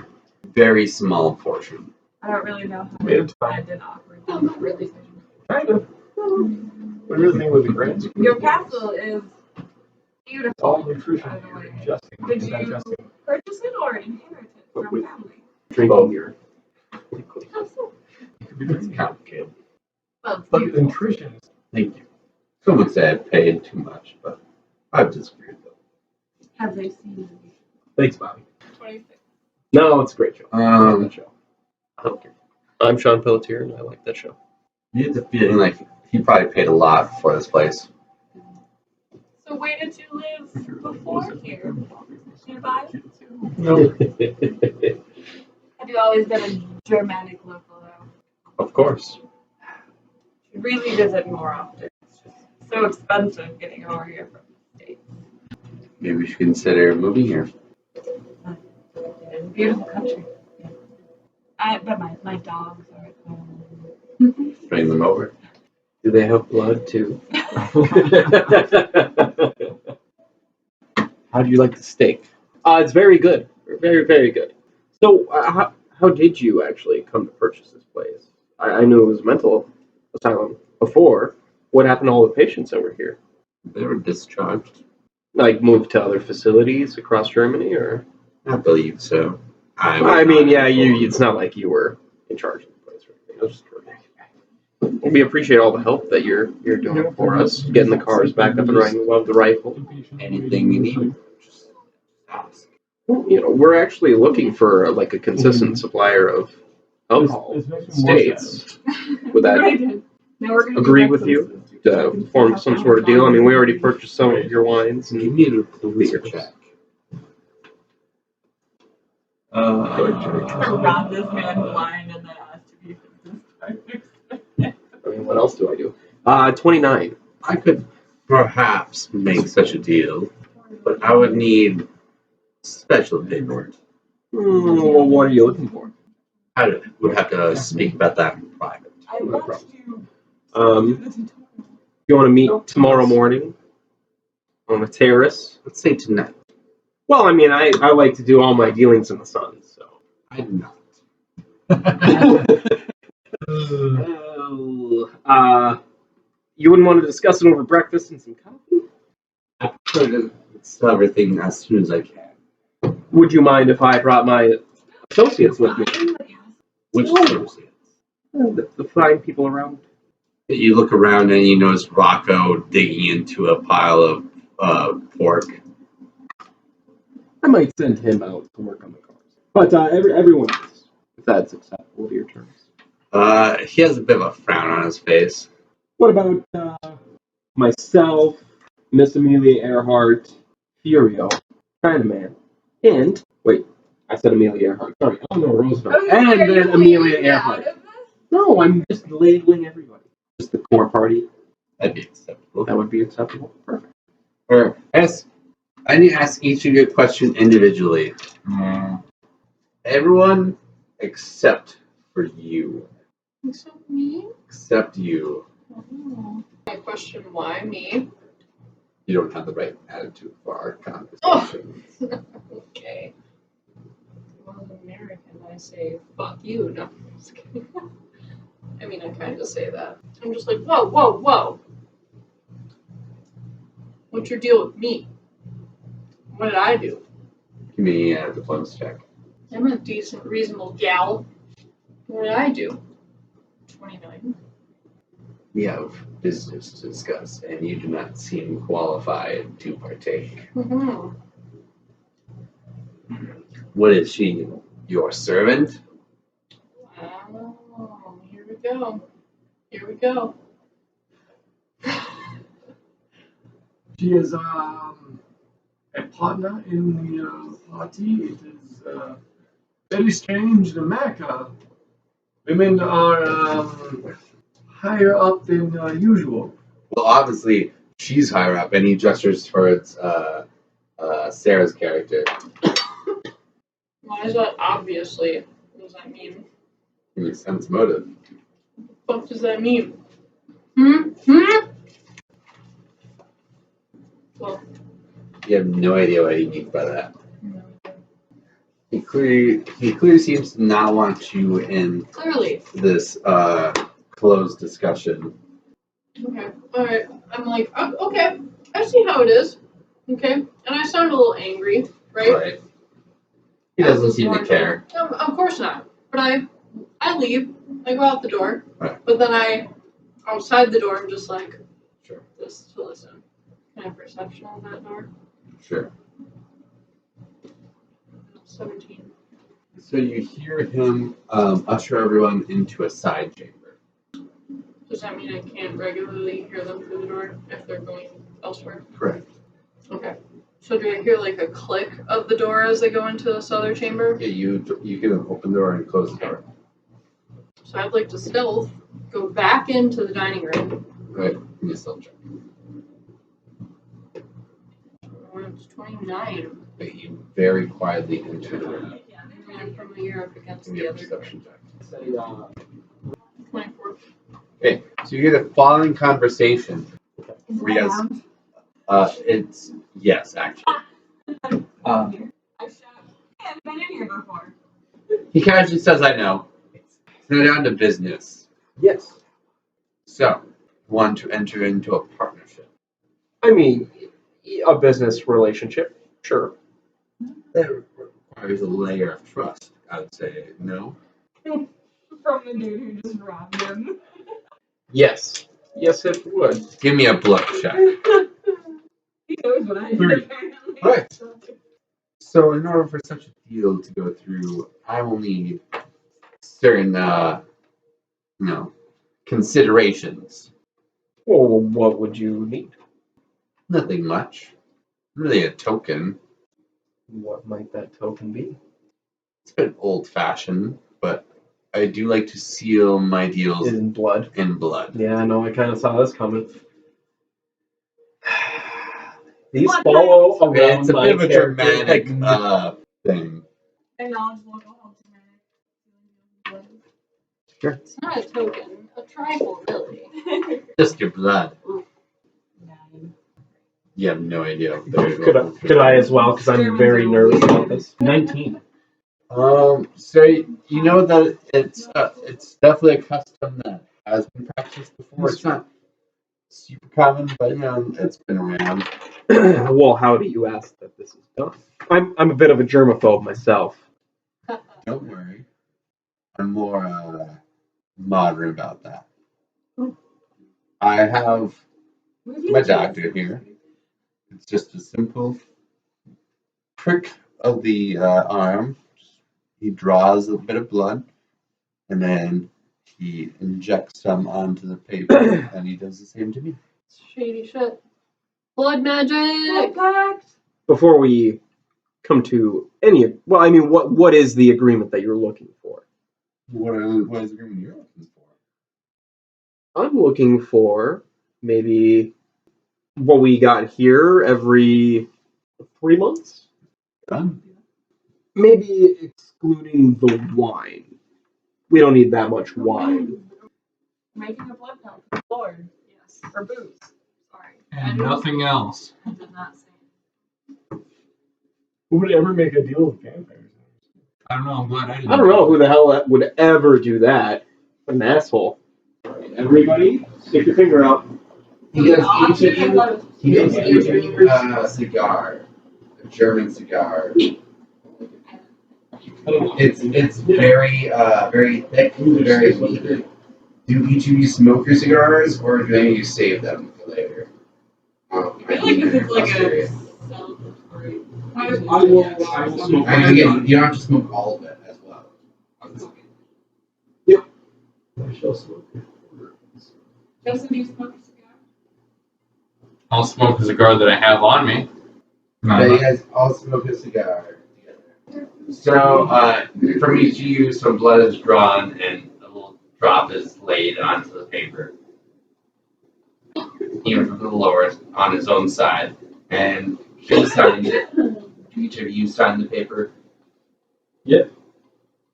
[SPEAKER 3] Very small portion.
[SPEAKER 5] I don't really know how
[SPEAKER 6] Made of
[SPEAKER 5] to
[SPEAKER 6] time.
[SPEAKER 5] find an awkward
[SPEAKER 1] Oh, not really.
[SPEAKER 6] Kind of. What is the name of the grand scheme?
[SPEAKER 5] Your castle is beautiful.
[SPEAKER 6] It's all nutrition.
[SPEAKER 5] By the way.
[SPEAKER 6] Digesting.
[SPEAKER 5] Did you
[SPEAKER 6] Digesting.
[SPEAKER 5] purchase it or inherit it from
[SPEAKER 2] Wait.
[SPEAKER 5] family?
[SPEAKER 2] Drinking your.
[SPEAKER 6] It could be
[SPEAKER 3] It's
[SPEAKER 6] very
[SPEAKER 3] complicated.
[SPEAKER 1] Well,
[SPEAKER 6] But nutrition is
[SPEAKER 3] Thank you. Some would say I paid too much, but I've disagreed with
[SPEAKER 5] Have they seen it?
[SPEAKER 2] Thanks, Bobby.
[SPEAKER 1] 26.
[SPEAKER 2] No, it's a great show. I like
[SPEAKER 3] them.
[SPEAKER 2] that show. I don't care. I'm Sean Pelletier and I like that show.
[SPEAKER 3] You get the feeling like he probably paid a lot for this place.
[SPEAKER 5] So where did you live before here? Nearby?
[SPEAKER 6] no.
[SPEAKER 5] Have you always been a Germanic local though?
[SPEAKER 3] Of course.
[SPEAKER 5] You really visit more often. It's just so expensive getting over here from the States.
[SPEAKER 3] Maybe we should consider moving here.
[SPEAKER 5] It's a beautiful country. But my dogs are at home.
[SPEAKER 3] Bring them over.
[SPEAKER 2] Do they have blood too? How do you like the steak? It's very good. Very, very good. So, how did you actually come to purchase this place? I knew it was a mental asylum before. What happened to all the patients that were here?
[SPEAKER 3] They were discharged.
[SPEAKER 2] Like, moved to other facilities across Germany, or?
[SPEAKER 3] I believe so.
[SPEAKER 2] I mean, yeah, it's not like you were in charge of the place or anything. It was just we appreciate all the help that you're doing for us, getting the cars back up and running. We love the rifle.
[SPEAKER 3] Anything you need, just ask.
[SPEAKER 2] You know, we're actually looking for like a consistent supplier of alcohol states. Would that
[SPEAKER 5] Now we're gonna
[SPEAKER 2] agree with you to form some sort of deal? I mean, we already purchased some of your wines.
[SPEAKER 3] Give
[SPEAKER 2] And
[SPEAKER 3] me a diplomacy check.
[SPEAKER 5] rob this man blind and then ask to be consistent.
[SPEAKER 2] I mean, what else do I do? 29.
[SPEAKER 3] I could perhaps make such a deal, but I would need special paperwork.
[SPEAKER 2] Well, what are you looking for?
[SPEAKER 3] I would have to speak about that in private.
[SPEAKER 5] I
[SPEAKER 2] No
[SPEAKER 5] want
[SPEAKER 2] problem.
[SPEAKER 5] to.
[SPEAKER 2] You want to meet tomorrow morning on the terrace?
[SPEAKER 3] Let's say tonight.
[SPEAKER 2] Well, I mean, I like to do all my dealings in the sun, so.
[SPEAKER 3] I do not.
[SPEAKER 2] You wouldn't want to discuss it over breakfast and some coffee?
[SPEAKER 3] I prefer to sell everything as soon as I can.
[SPEAKER 2] Would you mind if I brought my associates with me?
[SPEAKER 3] Which associates?
[SPEAKER 2] The fine people around.
[SPEAKER 3] You look around and you notice Rocco digging into a pile of pork.
[SPEAKER 2] I might send him out to work on the cars. But everyone else, if that's acceptable to your terms.
[SPEAKER 3] He has a bit of a frown on his face.
[SPEAKER 2] What about myself, Miss Amelia Earhart, Furio, Chinaman, and wait, I said Amelia Earhart. Sorry, Eleanor Roosevelt, and then Amelia Earhart. No, I'm just labeling everybody. Just the core party.
[SPEAKER 3] That'd be acceptable.
[SPEAKER 2] That would be acceptable. Perfect.
[SPEAKER 3] I need to ask each of you a question individually. Everyone except for you.
[SPEAKER 1] Except me?
[SPEAKER 3] Except you.
[SPEAKER 1] Oh. I question why me?
[SPEAKER 3] You don't have the right attitude for our conversation.
[SPEAKER 1] Oh. Okay. Well, as an American, I say, fuck you. No, I'm just kidding. I mean, I kind of say that. I'm just like, whoa, whoa, whoa. What's your deal with me? What did I do?
[SPEAKER 3] Give me a diplomacy check.
[SPEAKER 1] I'm a decent, reasonable gal. What did I do? 29.
[SPEAKER 3] We have business to discuss, and you do not seem qualified to partake.
[SPEAKER 1] Mm-hmm.
[SPEAKER 3] What is she? Your servant?
[SPEAKER 1] Oh, here we go. Here we go.
[SPEAKER 6] She is a partner in the party. It is very strange in America. Women are higher up than usual.
[SPEAKER 3] Well, obviously, she's higher up, and he gestures towards Sarah's character.
[SPEAKER 1] Why is that obviously? What does that mean?
[SPEAKER 3] Give me sense motive.
[SPEAKER 1] What the fuck does that mean? Hmm? Well,
[SPEAKER 3] You have no idea what he means by that. He clearly seems to not want you in
[SPEAKER 1] clearly.
[SPEAKER 3] this closed discussion.
[SPEAKER 1] Okay. Alright. I'm like, okay. I see how it is. Okay. And I sound a little angry, right?
[SPEAKER 3] Right. He doesn't seem to care.
[SPEAKER 1] No, of course not. But I leave. I go out the door.
[SPEAKER 3] Right.
[SPEAKER 1] But then outside the door, I'm just like,
[SPEAKER 3] Sure.
[SPEAKER 1] just to listen. Can I have perception on that door?
[SPEAKER 3] Sure.
[SPEAKER 1] 17.
[SPEAKER 3] So you hear him usher everyone into a side chamber.
[SPEAKER 1] Does that mean I can't regularly hear them through the door if they're going elsewhere?
[SPEAKER 3] Correct.
[SPEAKER 1] Okay. So do I hear like a click of the door as they go into this other chamber?
[SPEAKER 3] Yeah, you can open the door and close the door.
[SPEAKER 1] So I'd like to stealth, go back into the dining room.
[SPEAKER 3] Right. Give me a stealth check.
[SPEAKER 1] It's 29.
[SPEAKER 3] But you very quietly enter the room.
[SPEAKER 1] I'm familiar up against
[SPEAKER 3] Give me
[SPEAKER 1] the
[SPEAKER 3] a
[SPEAKER 1] other.
[SPEAKER 3] perception check.
[SPEAKER 1] 24.
[SPEAKER 3] Okay, so you hear the following conversation.
[SPEAKER 5] Is it
[SPEAKER 3] Where you guys-
[SPEAKER 5] around?
[SPEAKER 3] It's yes, actually.
[SPEAKER 5] I haven't been in here before.
[SPEAKER 3] He casually says, "I know." It's now down to business.
[SPEAKER 2] Yes.
[SPEAKER 3] So, want to enter into a partnership?
[SPEAKER 2] I mean, a business relationship. Sure.
[SPEAKER 3] That requires a layer of trust. I would say no.
[SPEAKER 5] From the dude who just robbed him.
[SPEAKER 2] Yes. Yes, it would.
[SPEAKER 3] Give me a bluff check.
[SPEAKER 5] He knows what I did,
[SPEAKER 3] 3.
[SPEAKER 5] apparently.
[SPEAKER 3] Right. So, in order for such a deal to go through, I will need certain, considerations.
[SPEAKER 2] Well, what would you need?
[SPEAKER 3] Nothing much. Really a token.
[SPEAKER 2] What might that token be?
[SPEAKER 3] It's a bit old-fashioned, but I do like to seal my deals
[SPEAKER 2] In blood.
[SPEAKER 3] in blood.
[SPEAKER 2] Yeah, I know. I kind of saw this coming. These
[SPEAKER 5] What
[SPEAKER 2] follow around
[SPEAKER 3] It's a
[SPEAKER 2] my
[SPEAKER 3] bit of a
[SPEAKER 2] character,
[SPEAKER 3] Germanic
[SPEAKER 2] like,
[SPEAKER 3] thing.
[SPEAKER 5] Acknowledge local home Germanic.
[SPEAKER 1] It's not a token, a trifle, really.
[SPEAKER 3] Just your blood.
[SPEAKER 5] 9.
[SPEAKER 3] You have no idea.
[SPEAKER 2] Could I as well? Because I'm very nervous about this. 19.
[SPEAKER 3] So you know that it's definitely a custom that has been practiced before. It's not super common, but it's been around.
[SPEAKER 2] Well, how do you ask that this is done? I'm a bit of a germaphobe myself.
[SPEAKER 3] Don't worry, I'm more modern about that. I have my doctor here. It's just a simple prick of the arm. He draws a bit of blood, and then he injects some onto the paper, and he does the same to me.
[SPEAKER 1] Shady shit. Blood magic!
[SPEAKER 2] Before we come to what is the agreement that you're looking for?
[SPEAKER 3] What is the agreement you're looking for?
[SPEAKER 2] I'm looking for maybe what we got here every 3 months?
[SPEAKER 3] Done.
[SPEAKER 2] Maybe excluding the wine. We don't need that much wine.
[SPEAKER 5] Making a blood count for the Lord. Yes. Or booze. Sorry.
[SPEAKER 7] And nothing else.
[SPEAKER 5] I did not say.
[SPEAKER 6] Who would ever make a deal with vampires?
[SPEAKER 7] I don't know. I'm glad I didn't.
[SPEAKER 2] I don't know who the hell would ever do that. An asshole. Everybody, stick your finger out.
[SPEAKER 3] He gives you a cigar, a German cigar. It's very very thick, very sweet. Do each of you smoke your cigars, or do any of you save them for later?
[SPEAKER 5] I feel like this is like a celebratory.
[SPEAKER 6] I will smoke.
[SPEAKER 3] And again, you don't have to smoke all of it as well.
[SPEAKER 2] Yep.
[SPEAKER 6] I shall smoke.
[SPEAKER 5] Justin, do you smoke a cigar?
[SPEAKER 7] I'll smoke a cigar that I have on me.
[SPEAKER 3] Okay, you guys all smoke a cigar together. So, from each of you, some blood is drawn and a little drop is laid onto the paper. Even from the lower on his own side. And he signs it. Each of you sign the paper.
[SPEAKER 4] Yep.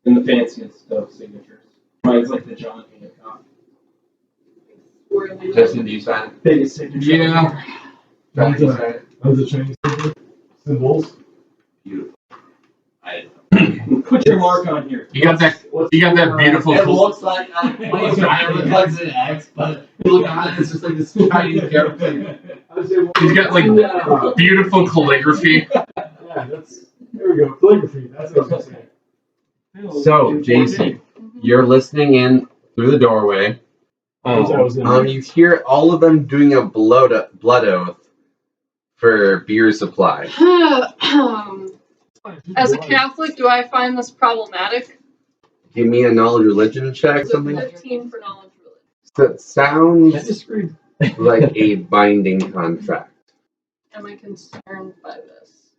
[SPEAKER 4] And the fanciest of signatures. Mine's like the John Hancock.
[SPEAKER 3] Justin, do you sign it?
[SPEAKER 6] Biggest signature.
[SPEAKER 7] Yeah.
[SPEAKER 3] John, do you sign it?
[SPEAKER 6] That was a Chinese symbol. Symbols.
[SPEAKER 3] Beautiful.
[SPEAKER 4] Put your mark on here.
[SPEAKER 7] You got that beautiful.
[SPEAKER 3] It looks like it looks like an X, but look on it, it's just like this Chinese character.
[SPEAKER 7] He's got like beautiful calligraphy.
[SPEAKER 6] Yeah, there we go. Calligraphy. That's what I was saying.
[SPEAKER 3] So, JC, you're listening in through the doorway. You hear all of them doing a blood oath for beer supply.
[SPEAKER 1] As a Catholic, do I find this problematic?
[SPEAKER 3] Give me a knowledge religion check, something.
[SPEAKER 1] 15 for knowledge religion.
[SPEAKER 3] So it sounds like a binding contract.
[SPEAKER 1] Am I concerned by this?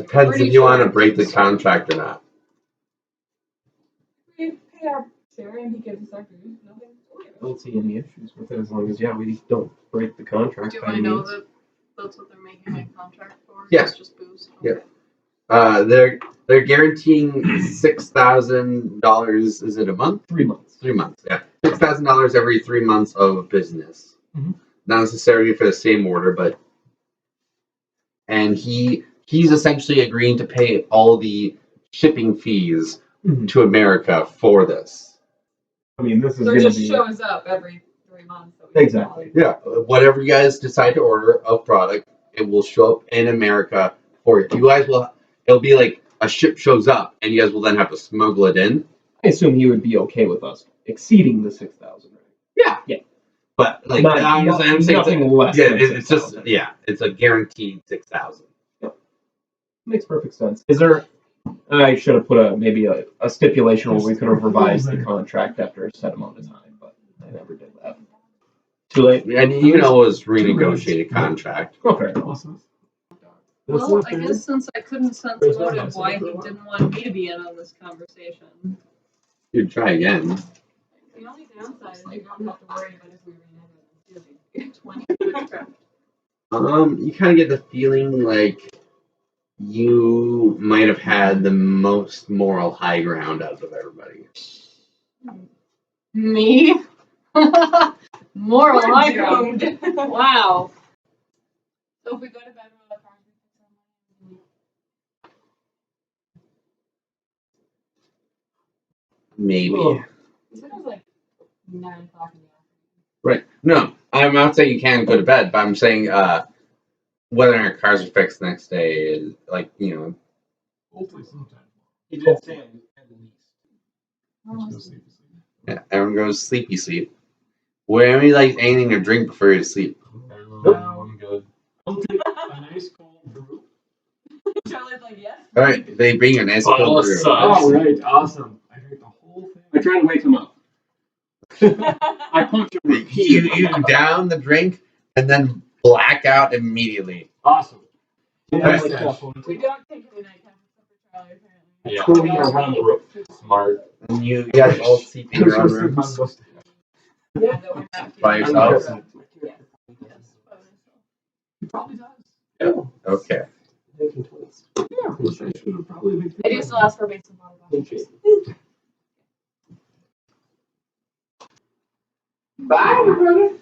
[SPEAKER 3] Depends if you want to break the contract or not.
[SPEAKER 5] We pay our share and he gives us our food. Nothing.
[SPEAKER 2] I don't see any issues with it as long as we don't break the contract.
[SPEAKER 1] Do I know that that's what they're making my contract for?
[SPEAKER 3] Yeah.
[SPEAKER 1] It's just booze. Okay.
[SPEAKER 3] Yeah. They're guaranteeing $6,000. Is it a month?
[SPEAKER 2] 3 months.
[SPEAKER 3] 3 months. Yeah, $6,000 every 3 months of business.
[SPEAKER 2] Mm-hmm.
[SPEAKER 3] Not necessarily for the same order, but and he's essentially agreeing to pay all the shipping fees to America for this.
[SPEAKER 2] I mean, this is
[SPEAKER 5] So
[SPEAKER 2] going
[SPEAKER 5] it
[SPEAKER 2] to
[SPEAKER 5] just
[SPEAKER 2] be
[SPEAKER 5] shows up every 3 months.
[SPEAKER 2] exactly.
[SPEAKER 3] Yeah, whatever you guys decide to order of product, it will show up in America for you. You guys will. It'll be like a ship shows up, and you guys will then have to smuggle it in.
[SPEAKER 2] I assume he would be okay with us exceeding the 6,000. Right?
[SPEAKER 3] Yeah. But like,
[SPEAKER 2] I'm saying nothing less.
[SPEAKER 3] Yeah,
[SPEAKER 2] than
[SPEAKER 3] it's just
[SPEAKER 2] 6,000.
[SPEAKER 3] it's a guaranteed 6,000.
[SPEAKER 2] Yep. Makes perfect sense. Is there? I should have put maybe a stipulation where we could have revised the contract after a set amount of time, but I never did that. Too late.
[SPEAKER 3] And you know, it was renegotiated contract.
[SPEAKER 2] Oh, fair enough.
[SPEAKER 1] Well, I guess since I couldn't sense motive why he didn't want me to be in on this conversation.
[SPEAKER 3] You'd try again.
[SPEAKER 5] The only downside is you don't have to worry about if we renege on the 20.
[SPEAKER 3] You kind of get the feeling like you might have had the most moral high ground out of everybody.
[SPEAKER 1] Me? Moral high ground. Wow.
[SPEAKER 5] So if we go to bed with our cars,
[SPEAKER 3] Maybe.
[SPEAKER 6] Oh.
[SPEAKER 5] You said it was like 9 o'clock in the afternoon.
[SPEAKER 3] Right. No, I'm not saying you can't go to bed, but I'm saying whether our cars are fixed the next day is like,
[SPEAKER 6] Hopefully sometime.
[SPEAKER 2] He did say at least.
[SPEAKER 6] Just go sleep.
[SPEAKER 3] yeah, everyone goes sleepy sleep. Would anybody like anything to drink before you sleep?
[SPEAKER 7] No, I'm good.
[SPEAKER 6] I'll take a nice cold brew.
[SPEAKER 5] Charlie's like, yes.
[SPEAKER 3] All right, they bring you a nice
[SPEAKER 7] Bottle
[SPEAKER 3] cold
[SPEAKER 7] of
[SPEAKER 3] brew.
[SPEAKER 7] sun.
[SPEAKER 6] All right, awesome. I drink the whole thing.
[SPEAKER 2] I try to wake him up. I punch him
[SPEAKER 3] You down the drink and then black out immediately.
[SPEAKER 2] Awesome.
[SPEAKER 3] Alright.
[SPEAKER 5] We don't take any night cafes except for Charlie, apparently.
[SPEAKER 7] Yeah,
[SPEAKER 2] Cool.
[SPEAKER 7] we gotta run the roof. Smart.
[SPEAKER 3] And you guys all sleep in your own rooms
[SPEAKER 5] Yeah, that we're not
[SPEAKER 3] by yourselves.
[SPEAKER 5] Yes. Yes. By myself.
[SPEAKER 6] He probably does.
[SPEAKER 3] Okay.
[SPEAKER 6] Yeah, which I should have probably been.
[SPEAKER 5] I do still ask for basic water bottles.
[SPEAKER 6] Bye, brother.